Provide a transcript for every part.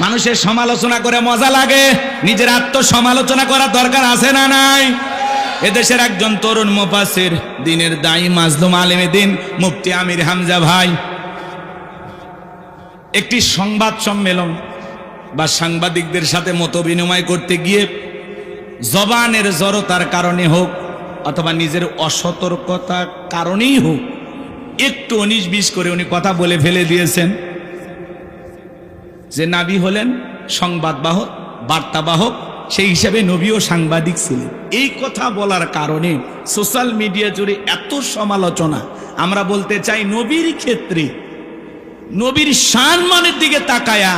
মানুষের সমালোচনা করে মজা লাগে, নিজের আত্মসমালোচনা করার দরকার আছে না নাই? এদেশের একজন তরুণ মুফাসসির, দ্বীনের দায়ী, মাজলুম আলেমে দ্বীন মুফতি আমির হামজা ভাই একটি সংবাদ সম্মেলন বা সাংবাদিকদের সাথে মত বিনিময় করতে গিয়ে জবানের জড়তার কারণে হোক অথবা নিজের অসতর্কতার কারণেই হোক একটু 19-20 করে উনি কথা বলে ফেলে দিয়েছেন যে নবী হলেন সংবাদবাহক, বার্তাবাহক, সেই হিসাবে নবীও সাংবাদিক ছিলেন। এই কথা বলার কারণে সোশ্যাল মিডিয়া জুড়ে এত সমালোচনা। আমরা বলতে চাই নবীর ক্ষেত্রে নবীর সম্মানের দিকে তাকায়া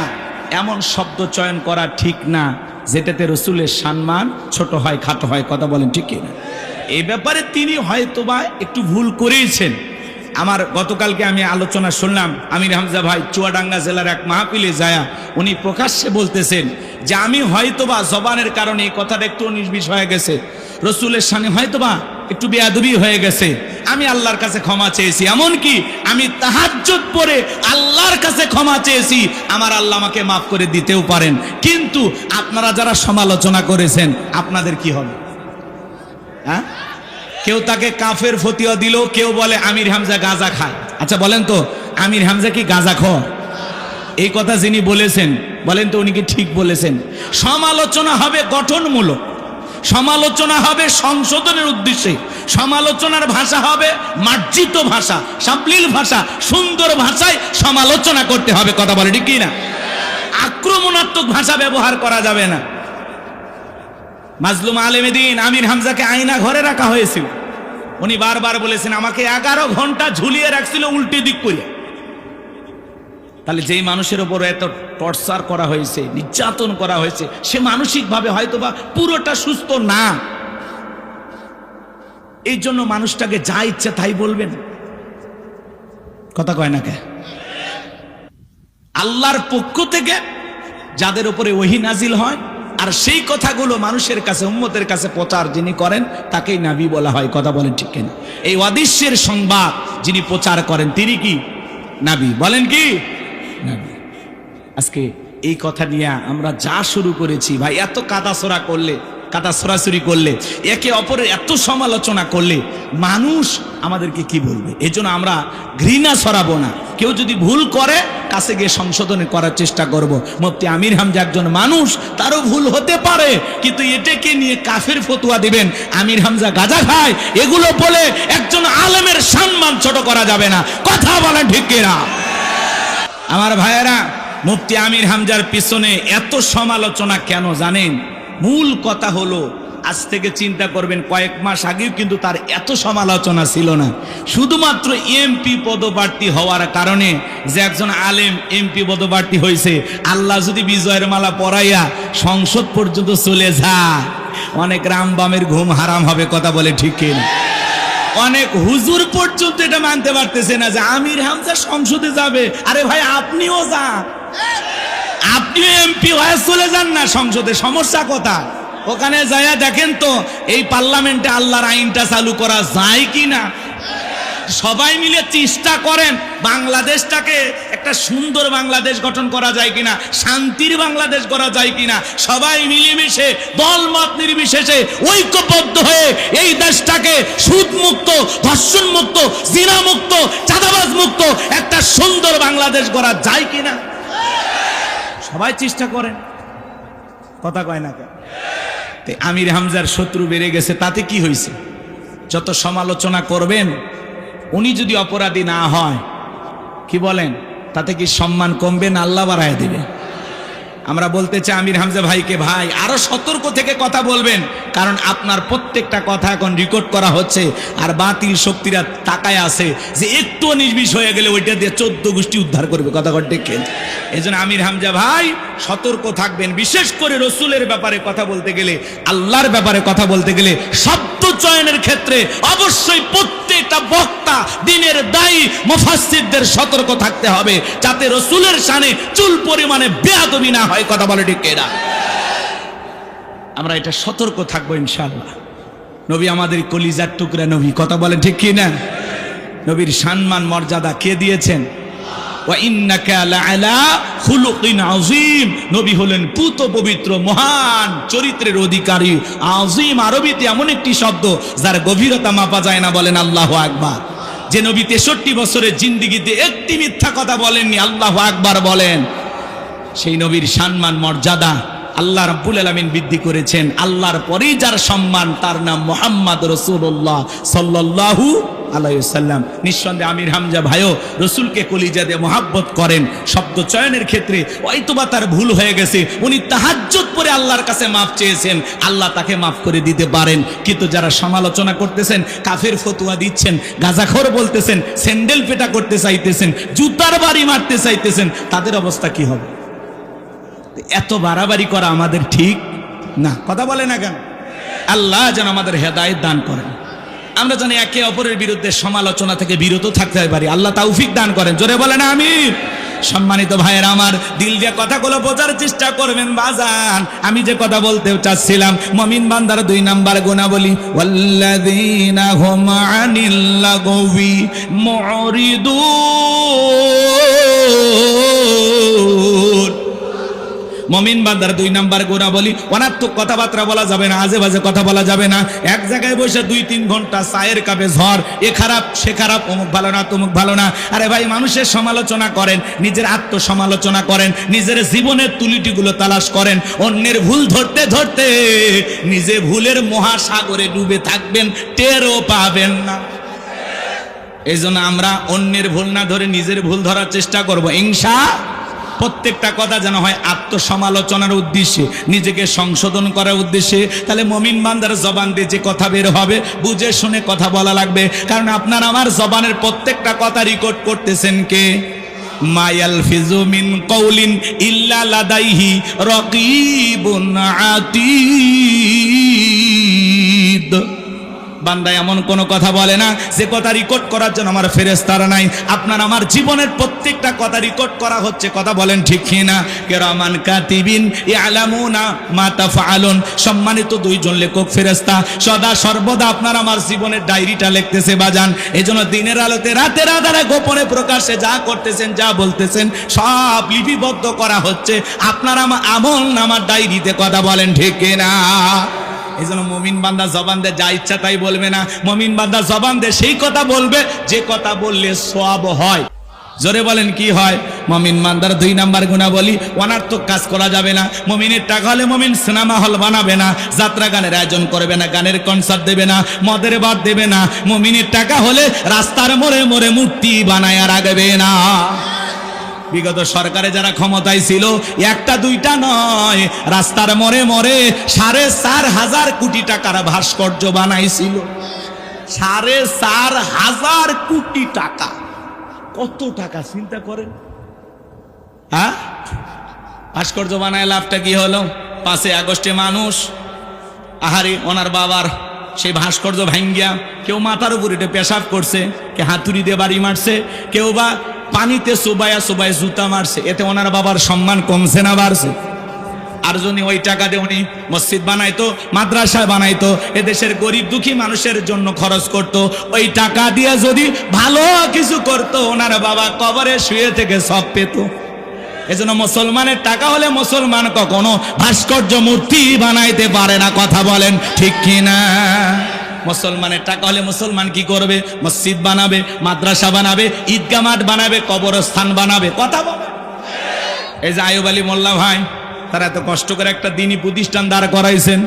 এমন শব্দ চয়ন করা ঠিক না যেটাতে রাসূলের সম্মান ছোট হয়, খাটো হয়। কথা বলেন ঠিক কিনা? এই ব্যাপারে তিনি হয়তোবা একটু ভুল করেছেন। আমার গতকালকে আমি আলোচনা শুনলাম, আমির হামজা ভাই চুয়াডাঙ্গা জেলার এক মাহফিলে যায় উনি প্রকাশ্যে বলতেছেন যে আমি হয়তোবা জবানের কারণে এই কথাটা একটু 19-20 হয়ে গেছে, রসুলের সামনে হয়তোবা একটু বেয়াদবি হয়ে গেছে, আমি আল্লাহর কাছে ক্ষমা চেয়েছি। এমনকি আমি তাহাজ্জুদ পড়ে আল্লাহর কাছে ক্ষমা চেয়েছি, আমার আল্লাহ আমাকে মাফ করে দিতেও পারেন। কিন্তু আপনারা যারা সমালোচনা করেছেন আপনাদের কি হবে? হ্যাঁ, কেউ তাকে কাফের ফতোয়া দিল, কেউ বলে আমির হামজা গাঁজা খায়। আচ্ছা বলেন তো, আমির হামজা কি গাঁজাখোর? এই কথা যিনি বলেছেন বলেন তো উনি কি ঠিক বলেছেন? সমালোচনা হবে গঠনমূলক, সমালোচনা হবে সংশোধনের উদ্দেশ্যে, সমালোচনার ভাষা হবে মার্জিত ভাষা, সাবলীল ভাষা, সুন্দর ভাষায় সমালোচনা করতে হবে। কথা বলে ঠিক কি না? আক্রমণাত্মক ভাষা ব্যবহার করা যাবে না। মাজলুম আলেমে দ্বীন আমির হামজাকে আয়না ঘরে রাখা হয়েছিল। উনি বারবার বলেছেন আমাকে 11 ঘন্টা ঝুলিয়ে রাখছিল উল্টে দিক করে। তাহলে যেই মানুষের উপর এত টর্চার করা হয়েছে, নির্যাতন করা হয়েছে, সে মানসিকভাবে হয়তোবা পুরোটা সুস্থ না। এই জন্য মানুষটাকে যা ইচ্ছে তাই বলবেন। কথা কয় না কে? আল্লাহর পক্ষ থেকে যাদের উপরে ওহী নাজিল হয় আর সেই কথাগুলো মানুষের কাছে, উম্মতের কাছে প্রচার যিনি করেন তাকেই নবী বলা হয়। কথা বলেন ঠিক কিনা? এই অদৃশ্যের সংবাদ যিনি প্রচার করেন তিনি কি নবী? বলেন কি নবী? আজকে এই কথা নিয়ে আমরা যা শুরু করেছি ভাই, এত কাদাছড়া করলে, কাদা ছড়াছড়ি করলে, একে অপরের এত সমালোচনা করলে মানুষ আমাদেরকে কি বলবে? এই জন্য আমরা ঘৃণা ছড়াবো না। কেউ যদি ভুল করে কাছে গিয়ে সংশোধন করার চেষ্টা করব। মুফতি আমির হামজা একজন মানুষ, তারও ভুল হতে পারে, কিন্তু এটাকে নিয়ে কাফের ফতোয়া দিবেন আমির হামজা গাঁজা খায় এগুলো বলে একজন আলেমের সম্মান ছোট করা যাবে না। কথা বলেন ঠিক কিনা? আমার ভাইয়েরা, মুফতি আমির হামজার পিছনে এত সমালোচনা কেন জানেন? মূল কথা হলো, আজ থেকে চিন্তা করবেন কয়েক মাস আগেও কিন্তু তার এত সমালোচনা ছিল না। শুধুমাত্র এমপি পদপ্রার্থী হওয়ার কারণে যে একজন আলেম এমপি পদপ্রার্থী হয়েছে, আল্লাহ যদি বিজয়ের মালা পরাইয়া সংসদ পর্যন্ত চলে যায়, অনেক রামবামের ঘুম হারাম হবে। কথা বলে ঠিক কিনা? অনেক হুজুর পর্যন্ত এটা মানতে পারতেছে না যে আমির হামজা সংসদে যাবে। আরে ভাই আপনিও যান, আপনিও এমপি হয়ে চলে যান না সংসদে, সমস্যা কোথায়? ওখানে যাইয়া দেখেন তো এই পার্লামেন্টে আল্লাহর আইনটা চালু করা যায় কিনা। সবাই মিলে চেষ্টা করেন বাংলাদেশটাকে একটা সুন্দর বাংলাদেশ গঠন করা যায় কিনা, শান্তির বাংলাদেশ করা যায় কিনা। সবাই মিলেমিশে দলমত নির্বিশেষে ঐক্যবদ্ধ হয়ে এই দেশটাকে সুদ মুক্ত, ধর্ষণ মুক্ত, জিনা মুক্ত, চাঁদাবাজ মুক্ত একটা সুন্দর বাংলাদেশ করা যায় কিনা। সবাই চেষ্টা করেন। কথা কয় না কেন? আমির হামজার শত্রু বেড়ে গেছে, তাতে কি হয়েছে? যত সমালোচনা করবেন, উনি যদি অপরাধী না হয় কি বলেন, তাতে কি সম্মান কমবে না আল্লাহ বাড়ায় দিবে? আমরা বলতে চাই আমির হামজা ভাইকে, ভাই আরো সতর্ক থেকে কথা বলবেন, কারণ আপনার প্রত্যেকটা কথা এখন রেকর্ড করা হচ্ছে। আর বাতিল শক্তিরা তাকায় আছে যে একটু 19-20 হয়ে গেলে ওইটা দিয়ে 14 গোষ্ঠী উদ্ধার করবে। কথা দেখেন, এই জন্য আমির হামজা ভাই সতর্ক থাকবেন। বিশেষ করে রসুলের ব্যাপারে কথা বলতে গেলে, আল্লাহর ব্যাপারে কথা বলতে গেলে শব্দ চয়নের ক্ষেত্রে অবশ্যই প্রত্যেকটা বক্তা, দ্বীনের দায়ী, মুফাসসিরদের সতর্ক থাকতে হবে, যাতে রসুলের শানে চুল পরিমাণে বেয়াদবি না হয়। কথা বলে ঠিক কিনা? আমরা এটা সতর্ক থাকবো ইনশাআল্লাহ। নবী আমাদের কলিজার টুকরা নবী। কথা বলেন ঠিক কিনা? নবীর সম্মান মর্যাদা কে দিয়েছেন? ওয়া ইন্নাকা লাআলা খুলুকিন আযীম, নবী হলেন পুত পবিত্র মহান চরিত্রের অধিকারী। আযীম আরবিতে এমন একটি শব্দ যার গভীরতা মাপা যায় না, বলেন আল্লাহু আকবার। যে নবী 63 বছরের জিন্দেগিতে একটি মিথ্যা কথা বলেননি, আল্লাহু আকবার বলেন। সেই নবীর সম্মান মর্যাদা আল্লাহ রাব্বুল আলামিন বৃদ্ধি করেছেন। আল্লাহর পরেই যার সম্মান তার নাম মুহাম্মদ রাসূলুল্লাহ সাল্লাল্লাহু আলাইহি ওয়াসাল্লাম। নিঃসন্দেহে আমির হামজা ভাইও রসুলকে কলিজা দিয়ে মহাব্বত করেন। শব্দ চয়নের ক্ষেত্রে হয়তোবা তার ভুল হয়ে গেছে, উনি তাহাজ্জুদ পড়ে আল্লাহর কাছে মাফ চেয়েছেন, আল্লাহ তাকে মাফ করে দিতে পারেন। কিন্তু যারা সমালোচনা করতেছেন, কাফের ফতোয়া দিচ্ছেন, গাঁজাখোর বলতেছেন, স্যান্ডেল পেটা করতে চাইতেছেন, জুতার বাড়ি মারতে চাইতেছেন, তাদের অবস্থা কি হবে? এত বাড়াবাড়ি করা আমাদের ঠিক না, কথা বলে না কেন? আল্লাহ যেন আমাদের হেদায়েত দান করেন। আমরা জানি একে অপরের বিরুদ্ধে সমালোচনা থেকে বিরত থাকতে পারি, আল্লাহ তৌফিক দান করেন। জোরে বলেন আমিন। সম্মানিত ভাইয়েরা আমার, দিল দিয়ে কথাগুলো বোঝার চেষ্টা করবেন বাজান। আমি যে কথা বলতে চাচ্ছিলাম, মুমিন বান্দার 2 নাম্বার গুণাবলী, ওয়াল্লাযীনা হুম আনিল লাগবি মুরিদুন। মুমিন বান্দার 2 নাম্বার গুণাবলী, অনার্থক কথাবার্তা বলা যাবে না, আজে বাজে কথা বলা যাবে না। এক জায়গায় বসে 2-3 ঘন্টা চায়ের কাপে ঝড়, এ খারাপ সে খারাপ, অমুক ভালো না তমুক ভালো না। আরে ভাই, মানুষের সমালোচনা করেন, নিজের আত্মসমালোচনা করেন, নিজের জীবনের তুলিটিগুলো তালাশ করেন। অন্যের ভুল ধরতে ধরতে নিজে ভুলের মহাসাগরে ডুবে থাকবেন, টেরও পাবেন না। এই জন্য আমরা অন্যের ভুল না ধরে নিজের ভুল ধরার চেষ্টা করব ইনশাআল্লাহ। প্রত্যেকটা কথা যেন হয় আত্মসমালোচনার উদ্দেশ্যে, নিজেকে সংশোধন করার উদ্দেশ্যে। তাহলে মুমিন বান্দার জবান দিয়ে যে কথা বের হবে, বুঝে শুনে কথা বলা লাগবে। কারণ আপনার আমার জবানের প্রত্যেকটা কথা রেকর্ড করতেছেন কে? মা ইয়ালফিজু মিন কওলিন ইল্লা লাদাইহি রাকীবুন আতীদ। বান্দা এমন কোন কথা বলে না যে কথা রেকর্ড করার জন্য আমার ফেরেশতারা নাই। আপনার আমার জীবনের প্রত্যেকটা কথা রেকর্ড করা হচ্ছে, কথা বলেন ঠিক কিনা? কিরামান কাতিবিন ইয়ালামুনা মা তাফআলুন। সম্মানিত 2 জন লেখক ফেরেশতা সদা সর্বদা আপনার আমার জীবনের ডায়েরিটা লিখতেছে বাজান। এজন্য দিনের আলোতে রাতের আঁধারে গোপনে প্রকাশ্যে যা করতেছেন, যা বলতেছেন, সব লিপিবদ্ধ করা হচ্ছে আপনার আমার আমল নামার ডায়েরিতে, কথা বলেন ঠিক কিনা? এই জন্য মুমিন বান্দা জবান দিয়ে যা ইচ্ছা তাই বলবে না। মুমিন বান্দা জবান দিয়ে সেই কথা বলবে যে কথা বললে সওয়াব হয়। জোরে বলেন কি হয়? মুমিন বান্দার 2 নাম্বার গুণাবলী, অনার্থক কাজ করা যাবে না। মুমিনের টাকা হলে মুমিন সিনেমা হল বানাবে না, যাত্রা গানের আয়োজন করবে না, গানের কনসার্ট দেবে না, মদের বার দেবে না। মুমিনের টাকা হলে রাস্তার মোড়ে মোড়ে মূর্তি বানায় রাখবে না। বিগত সরকারে যারা ক্ষমতায় ছিল, 1টা 2টা নয়, রাস্তার মোড়ে মোড়ে 4.5 কোটি টাকার ভাস্কর্য বানাইছিল। 4.5 কোটি টাকা, কত টাকা চিন্তা করেন। হ্যাঁ, ভাস্কর্য বানায় লাভটা কি হলো? 5 আগস্টে মানুষ আহারে ওনার বাবার সেই ভাস্কর্য ভাঙ্গিয়া কেউ মাথার উপর এটা পেশাব করছে, কে হাতুড়ি দিয়ে বাড়ি মারছে, কেউ বা পানিতে চুবায়া চুবায় জুতা মারছে। এতে ওনার বাবার সম্মান কমছে না বাড়ছে? আর যদি ওই টাকা দিয়ে উনি মসজিদ বানাইতো, মাদ্রাসা বানাইতো, এদেশের গরিব দুঃখী মানুষের জন্য খরচ করত, ওই টাকা দিয়ে যদি ভালো কিছু করত, ওনার বাবা কবরে শুয়ে থেকে সব পেত। এজন্য মুসলমানের টাকা হলে মুসলমান কখনো ভাস্কর্য মূর্তি বানাইতে পারে না, কথা বলেন ঠিক কিনা? মুসলমানের টাকা হলে মুসলমান কি করবে? মসজিদ বানাবে, মাদ্রাসা বানাবে, ঈদগাহ মাঠ বানাবে, কবরস্থান বানাবে, কথা বলে। এই যে আইয়ুব আলী মোল্লা ভাই, তারা এত কষ্ট করে একটা দ্বীনি প্রতিষ্ঠান দাঁড় করাইছেন।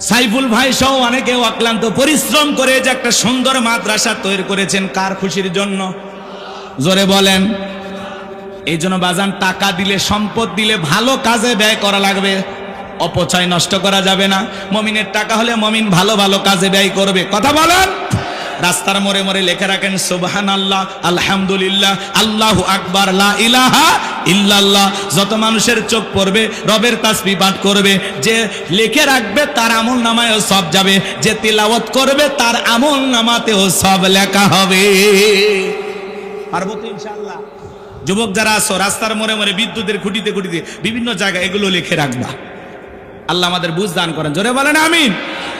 সাইফুল ভাই সহ অনেকে অক্লান্ত পরিশ্রম করে যে একটা সুন্দর মাদ্রাসা তৈরি করেছেন, কার খুশির জন্য? জোরে বলেন। এই জন্য বাজান, টাকা দিলে, সম্পদ দিলে ভালো কাজে ব্যয় করা লাগবে, অপচয় নষ্ট করা যাবে না। মুমিনের টাকা হলে মুমিন ভালো ভালো কাজে ব্যয় করবে, কথা বলেন। রাস্তার মোড়ে মোড়ে লেখে রাখেন সুবহানাল্লাহ, আলহামদুলিল্লাহ, আল্লাহু আকবার, লা ইলাহা ইল্লাল্লাহ। যত মানুষের চোখ পড়বে রবের তাসবিহ পাঠ করবে, যে লিখে রাখবে তার আমল নামায়ও সব যাবে, যে তিলাওয়াত করবে তার আমল নামাতেও সব লেখা হবে। পারবো তো ইনশাআল্লাহ? যুবক যারা আছো, রাস্তার মোড়ে মোড়ে, বিদ্যুতের খুঁটিতে খুঁটিতে, বিভিন্ন জায়গায় এগুলো লিখে রাখবা। আল্লাহ আমাদের বুঝ দান করেন, জোরে বলেন আমিন।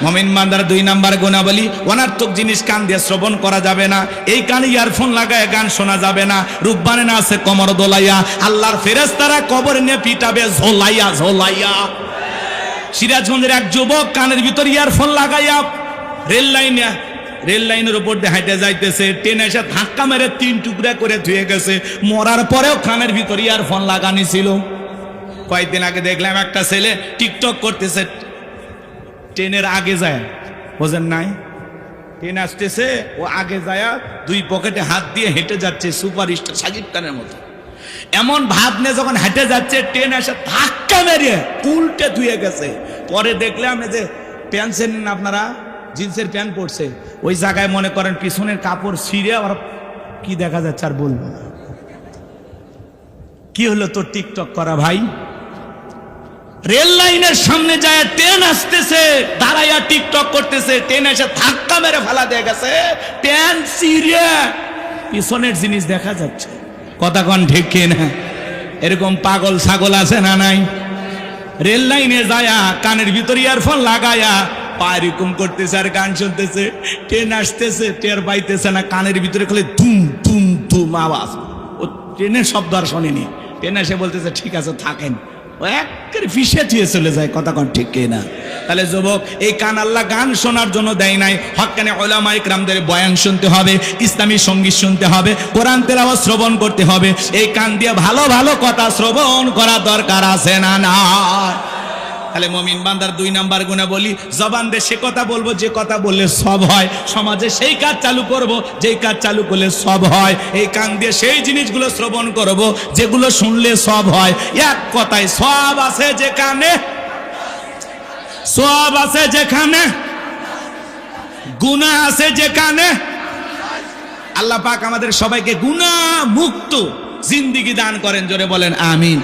মুমিন বান্দার 2 নাম্বার গুণাবলী, অনার্থক জিনিস কান দিয়ে শ্রবণ করা যাবে না। এই কানে ইয়ারফোন লাগায় গান শোনা যাবে না। রূপবানে না আছে কোমর দোলাইয়া, আল্লাহর ফেরেশতারা কবর নিয়ে পিটাবে ঝোলাইয়া ঝোলাইয়া। সিরাজগঞ্জের এক যুবক কানের ভিতর ইয়ারফোন লাগাইয়া রেল লাইনের উপর দিয়ে হাঁটে যাইতেছে, ট্রেনে এসে ধাক্কা মেরে 3 টুকরা করে ধুয়ে গেছে। মরার পরেও কানের ভিতর ইয়ারফোন লাগানি ছিল। কয়েকদিন আগে দেখলাম একটা ছেলে টিকটক করতেছে, ট্রেনের আগে যায়, বোঝেন নাই, ট্রেন আসতেছে, ও আগে যায় 2 পকেটে হাত দিয়ে হেঁটে যাচ্ছে সুপারস্টার সাকিব খানের মতো। এমন ভাব নিয়ে যখন হেঁটে যাচ্ছে, ট্রেন এসে ধাক্কা মেরে উল্টে ধুয়ে গেছে। পরে দেখলাম এই যে প্যান্ট চেনেন আপনারা, জিন্সের প্যান্ট পরছে, ওই জায়গায় মনে করেন পিছনের কাপড় ছিঁড়ে আর কি দেখা যাচ্ছে আর বলবো না। কি হলো তোর টিকটক করা ভাই? রেল লাইনের সামনে যায়, ট্রেন আসতেছে, দাঁড়াইয়া টিকটক করতেছে, ট্রেন এসে ধাক্কা মেরে ফেলা দিয়ে গেছে, প্যান্ট ছিঁড়ে পিছনের জিনিস দেখা যাচ্ছে। কথা কোন ঠিক কিনা? এরকম পাগল ছাগল আছে না নাই? রেল লাইনে যায়া কানের ভিতর ইয়ারফোন লাগায়া পা এরকম করতেছে আর গান শুনতেছে। ট্রেন আসতেছে, টের পাইতেছে না, কানের ভিতরে খালি ধুম ধুম ধুম আওয়াজ। ও ট্রেনের শব্দ আর শোনেনি। ট্রেন এসে বলতেছে ঠিক আছে থাকেন, ও একের ফিসে থুয়ে চলে যায়। কথা কোন ঠিক কিনা? তাহলে যুবক, এই কান আল্লাহ গান শোনার জন্য দেয় নাই। হক্কানে উলামা ইকরামদের বয়ান শুনতে হবে, ইসলামী সঙ্গীত শুনতে হবে, কোরআন তেলাওয়াত শ্রবণ করতে হবে। এই কান দিয়ে ভালো ভালো কথা শ্রবণ করা দরকার আছে না না? তাহলে মুমিন বান্দার 2 নাম্বার গুণাবলী, জবান দিয়ে সে কথা বলবো যে কথা বললে সব হয়। সমাজে সেই কাজ চালু করব যেই কাজ চালু করলে সব হয়। এই কান দিয়ে সেই জিনিসগুলো শ্রবণ করব যেগুলো শুনলে সব হয়। এক কথায় সব আছে যেখানে, সব আছে যেখানে, গুনাহ আছে যেখানে। আল্লাহ পাক আমাদের সবাইকে গুনাহ মুক্ত জিন্দেগি দান করেন, জোরে বলেন আমিন।